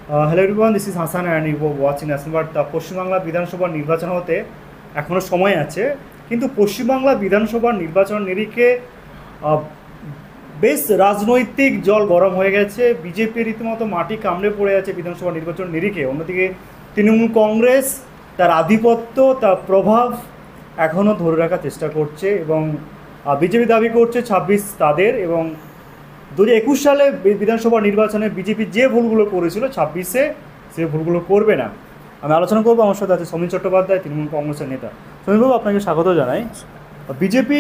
Hello everyone, this is Hasan and you watching নাসিমবাট। পশ্চিমবাংলা বিধানসভার নির্বাচন হতে এখনও সময় আছে, কিন্তু পশ্চিমবাংলা বিধানসভার নির্বাচন নিরিখে আহ, বেশ রাজনৈতিক জল গরম হয়ে গেছে। বিজেপি রীতিমতো মাটি কামড়ে পড়ে আছে বিধানসভা নির্বাচন নিরিখে। অন্যদিকে তৃণমূল কংগ্রেস তার আধিপত্য, তার প্রভাব এখনও ধরে রাখার চেষ্টা করছে এবং বিজেপি দাবি করছে 26 তাদের, এবং 2021 সালে বিধানসভা নির্বাচনে বিজেপি যে ভুলগুলো করেছিল 26-এ সে ভুলগুলো করবে না। আমি আলোচনা করবো, আমার সাথে আছে সমীর চট্টোপাধ্যায়, তৃণমূল কংগ্রেসের নেতা। সমীরবাবু, আপনাকে স্বাগত জানাই। বিজেপি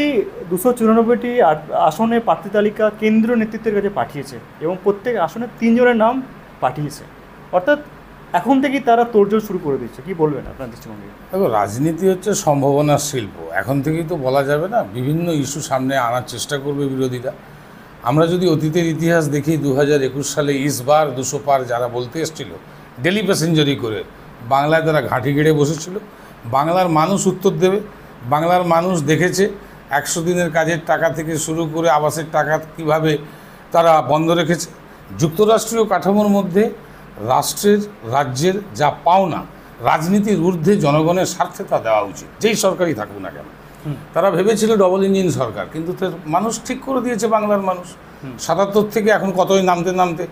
294টি আসনে প্রার্থী তালিকা কেন্দ্রীয় নেতৃত্বের কাছে পাঠিয়েছে এবং প্রত্যেক আসনে 3 জনের নাম পাঠিয়েছে, অর্থাৎ এখন থেকেই তারা তোড়জোড় শুরু করে দিচ্ছে। কি বলবেন আপনার দৃষ্টিভঙ্গি? দেখো, রাজনীতি হচ্ছে সম্ভাবনার শিল্প। এখন থেকেই তো বলা যাবে না, বিভিন্ন ইস্যু সামনে আনার চেষ্টা করবে বিরোধীরা। আমরা যদি অতীতের ইতিহাস দেখি, 2021 সালে ইসবার 200 পার যারা বলতে এসেছিল ডেলি প্যাসেঞ্জারি করে, বাংলায় তারা ঘাঁটি গেড়ে বসেছিল। বাংলার মানুষ উত্তর দেবে। বাংলার মানুষ দেখেছে 100 দিনের কাজের টাকা থেকে শুরু করে আবাসের টাকা কিভাবে তারা বন্ধ রেখেছে। যুক্তরাষ্ট্রীয় কাঠামোর মধ্যে রাষ্ট্রের, রাজ্যের যা পাওনা, রাজনীতির ঊর্ধ্বে জনগণের স্বার্থে তা দেওয়া উচিত, যেই সরকারই থাকুক না কেন। তারা ভেবেছিল ডবল ইঞ্জিন সরকার, কিন্তু মানুষ ঠিক করে দিয়েছে। বাংলার মানুষ 77 থেকে এখন কতই নামতে নামতে,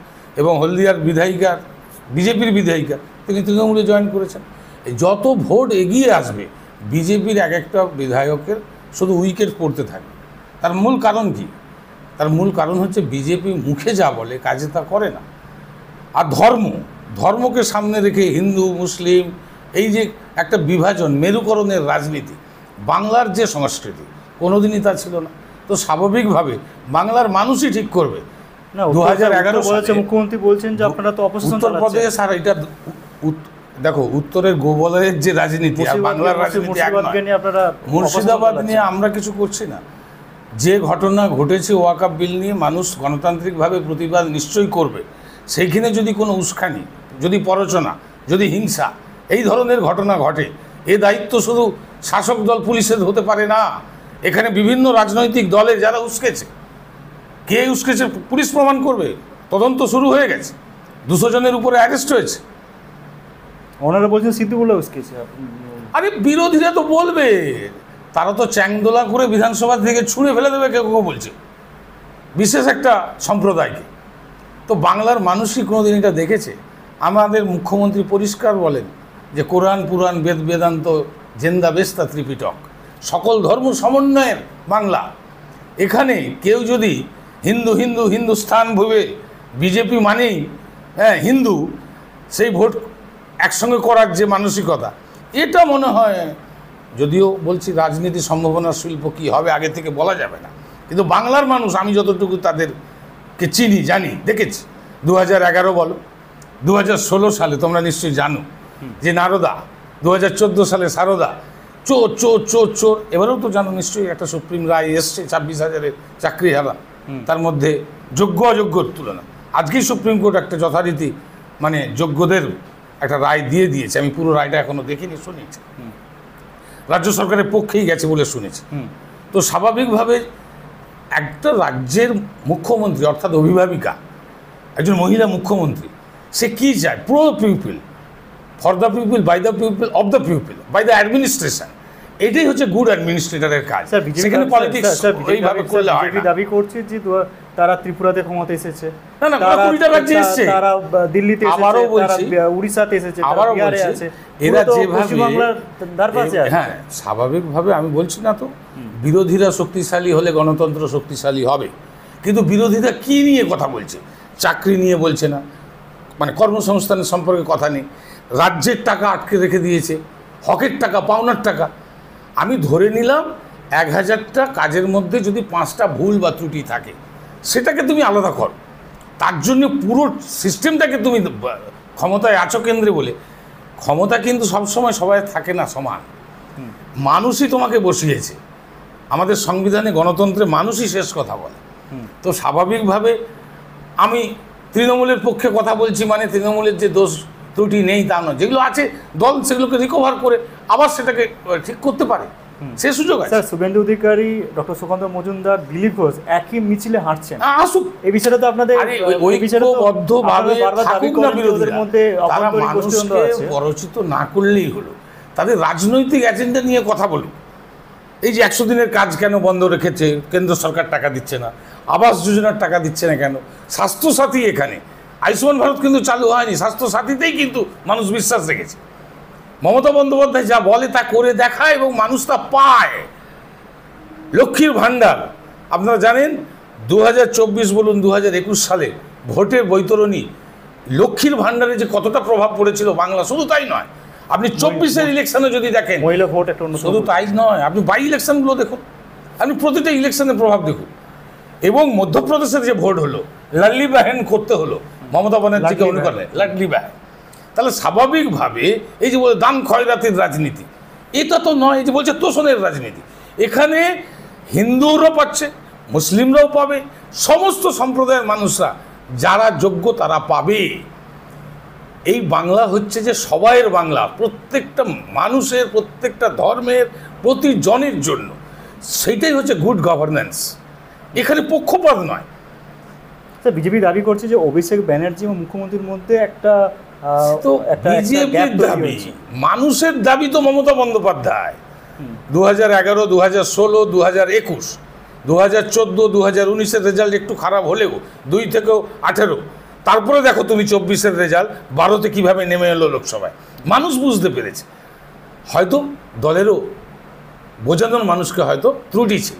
এবং হলদিয়ার বিধায়িকা, বিজেপির বিধায়িকা তিনি তৃণমূলে জয়েন করেছেন। যত ভোট এগিয়ে আসবে, বিজেপির এক একটা বিধায়কের শুধু উইকেট পড়তে থাকবে। তার মূল কারণ কি? তার মূল কারণ হচ্ছে বিজেপি মুখে যা বলে কাজে তা করে না। আর ধর্মকে সামনে রেখে হিন্দু মুসলিম, এই যে একটা বিভাজন, মেরুকরণের রাজনীতি, বাংলার যে সংস্কৃতি কোনোদিনই তা ছিল না। তো স্বাভাবিকভাবে বাংলার মানুষই ঠিক করবে। না, 2011 বলেছে মুখ্যমন্ত্রী, বলছেন যে আপনারা তো অপোজিশন চালাচ্ছেন। উত্তরপ্রদেশ আর এটা দেখো, উত্তরের গোবলের যে রাজনীতি আর বাংলার রাজনীতি এক নয়। মুর্শিদাবাদ নিয়ে আমরা কিছু করছি না। যে ঘটনা ঘটেছে ওয়াকফ বিল নিয়ে, মানুষ গণতান্ত্রিকভাবে প্রতিবাদ নিশ্চয়ই করবে। সেইখানে যদি কোনো উস্কানি, যদি প্ররোচনা, যদি হিংসা, এই ধরনের ঘটনা ঘটে, এ দায়িত্ব শুধু শাসক দল পুলিশের হতে পারে না। এখানে বিভিন্ন রাজনৈতিক দলের যারা উস্কেছে, কে উস্কেছে পুলিশ প্রমাণ করবে। তদন্ত শুরু হয়ে গেছে, 200 জনের উপরে অ্যারেস্ট হয়েছে। ওনারা বলছেন সিদ্ধুগুলো উস্কেছে। আরে বিরোধীরা তো বলবে, তারা তো চ্যাংদোলা করে বিধানসভা থেকে ছুঁড়ে ফেলে দেবে কেউ কেউ বলছে, বিশেষ একটা সম্প্রদায়কে। তো বাংলার মানুষই কোনোদিন এটা দেখেছে? আমাদের মুখ্যমন্ত্রী পরিষ্কার বলেন যে কোরআন পুরাণ বেদ বেদান্ত জেন্দা বেস্তা ত্রিপিটক, সকল ধর্ম সমন্বয়ের বাংলা। এখানে কেউ যদি হিন্দুস্তান ভেবে, বিজেপি মানেই হিন্দু, সেই ভোট একসঙ্গে করার যে মানসিকতা, এটা মনে হয়, যদিও বলছি রাজনীতি সম্ভাবনার শিল্প কী হবে আগে থেকে বলা যাবে না, কিন্তু বাংলার মানুষ, আমি যতটুকু তাদেরকে চিনি, জানি, দেখেছি। 2011 বলো, 2016 সালে তোমরা নিশ্চয়ই জানো যে নারদা, 2014 সালে সারদা, চোর চোর চোর চোর। এবারেও তো জানো নিশ্চয়ই, একটা সুপ্রিম রায় এসছে 26,000-এর চাকরিহারা, তার মধ্যে যোগ্য অযোগ্যর তুলনা। আজকেই সুপ্রিম কোর্ট একটা যথারীতি মানে যোগ্যদের একটা রায় দিয়ে দিয়েছে। আমি পুরো রায়টা এখনও দেখিনি, শুনেছি রাজ্য সরকারের পক্ষেই গেছে বলে শুনেছি। তো স্বাভাবিকভাবে একটা রাজ্যের মুখ্যমন্ত্রী, অর্থাৎ অভিভাবিকা, একজন মহিলা মুখ্যমন্ত্রী, সে কী চায়? Pro people, for the people, by the people, of the people, by the administration. এটাই হচ্ছে গুড অ্যাডমিনিস্ট্রেটরের কাজ। সেখানে পলিটিক্স এইভাবে করলে হয় না। দাবি করছে যে তারা ত্রিপুরাতে ক্ষমতা এসেছে, না না, কুড়িটা রাজ্যে এসছে, তারা দিল্লিতে এসেছে, আবারও বলছি, উড়িষ্যাতে এসেছে, আবারও বলছি, এরা যেভাবে, হ্যাঁ, স্বাভাবিকভাবে আমি বলছি না তো, বিরোধীরা শক্তিশালী হলে গণতন্ত্র শক্তিশালী হবে। কিন্তু বিরোধীরা কি নিয়ে কথা বলছে? চাকরি নিয়ে বলছে না, মানে কর্মসংস্থানের সম্পর্কে কথা নেই। রাজ্যের টাকা আটকে রেখে দিয়েছে, হকের টাকা, পাওনার টাকা। আমি ধরে নিলাম 1000টা কাজের মধ্যে যদি 5টা ভুল বা ত্রুটি থাকে, সেটাকে তুমি আলাদা করো। তার জন্য পুরো সিস্টেমটাকে তুমি, ক্ষমতায় আছো কেন্দ্রে বলে, ক্ষমতা কিন্তু সবসময় সবাই থাকে না সমান। মানুষই তোমাকে বসিয়েছে। আমাদের সংবিধানে, গণতন্ত্রে মানুষই শেষ কথা বলে। তো স্বাভাবিকভাবে আমি তৃণমূলের পক্ষে কথা বলছি, মানে তৃণমূলের যে দোষ ত্রুটি নেই তা নয়, যেগুলো আছে দল সেগুলোকে রিকভার করে আবার সেটাকে ঠিক করতে পারে। সে সুযোগ আছে। স্যার শুভেন্দু অধিকারী, ডক্টর সুকান্ত মজুমদার, দিলীপ ঘোষ একই মিছিলে হাঁটছেন, আসুক, এই বিষয়টা তো আপনাদের ঐক্যবদ্ধভাবে থাকুক না বিরোধীরা, মধ্যে তারা মানুষকে আছে। পরচিত না করলেই হলো, তাদের রাজনৈতিক এজেন্ডা নিয়ে কথা বলুক। এই যে 100 দিনের কাজ কেন বন্ধ রেখেছে, কেন্দ্র সরকার টাকা দিচ্ছে না, আবাস যোজনার টাকা দিচ্ছে না কেন, স্বাস্থ্যসাথী, এখানে আয়ুষ্মান ভারত কিন্তু চালু হয়নি, স্বাস্থ্যসাথীতেই কিন্তু মানুষ বিশ্বাস রেখেছে। মমতা বন্দ্যোপাধ্যায় যা বলে তা করে দেখায় এবং মানুষ তা পায়। লক্ষ্মীর ভাণ্ডার আপনারা জানেন, 2024 বলুন 2021 সালে ভোটের বৈতরণী লক্ষ্মীর ভাণ্ডারে যে কতটা প্রভাব পড়েছিল বাংলা, শুধু তাই নয়, আপনি 24-এর ইলেকশনে যদি দেখেন, মহিলা ভোট একটা অন্য, শুধু তাই নয়, আপনি বাই ইলেকশনগুলো দেখুন, আপনি প্রতিটা ইলেকশনের প্রভাব দেখুন। এবং মধ্যপ্রদেশের যে ভোট হলো, লাডলি বাহেন করতে হলো মমতা ব্যানার্জিকে অনুকরণে, লাডলি বাহেন। তাহলে স্বাভাবিকভাবে এই যে বলে দান খয়রাতির রাজনীতি, এটা তো নয়, এই যে বলছে তোষণের রাজনীতি। এখানে হিন্দুরাও পাচ্ছে, মুসলিমরাও পাবে, সমস্ত সম্প্রদায়ের মানুষরা যারা যোগ্য তারা পাবে। এই বাংলা হচ্ছে যে সবাইয়ের বাংলা, প্রত্যেকটা মানুষের, প্রত্যেকটা ধর্মের, প্রতিজনের জন্য। সেইটাই হচ্ছে গুড গভর্নেন্স, এখানে পক্ষপাত নয়। স্যার বিজেপি দাবি করছে যে অভিষেক ব্যানার্জি এবং মুখ্যমন্ত্রীর মধ্যে একটা তো বিজেপির দাবি, মানুষের দাবি তো মমতা বন্দ্যোপাধ্যায় 2011, 2016, 2021, 2014, 2019-এর রেজাল্ট একটু খারাপ হলেও 2 থেকেও 18, তারপরে দেখো তুমি 24-এর রেজাল্ট 12-তে কীভাবে নেমে এলো লোকসভায়। মানুষ বুঝতে পেরেছে, হয়তো দলেরও বোঝানোর মানুষকে হয়তো ত্রুটি ছিল।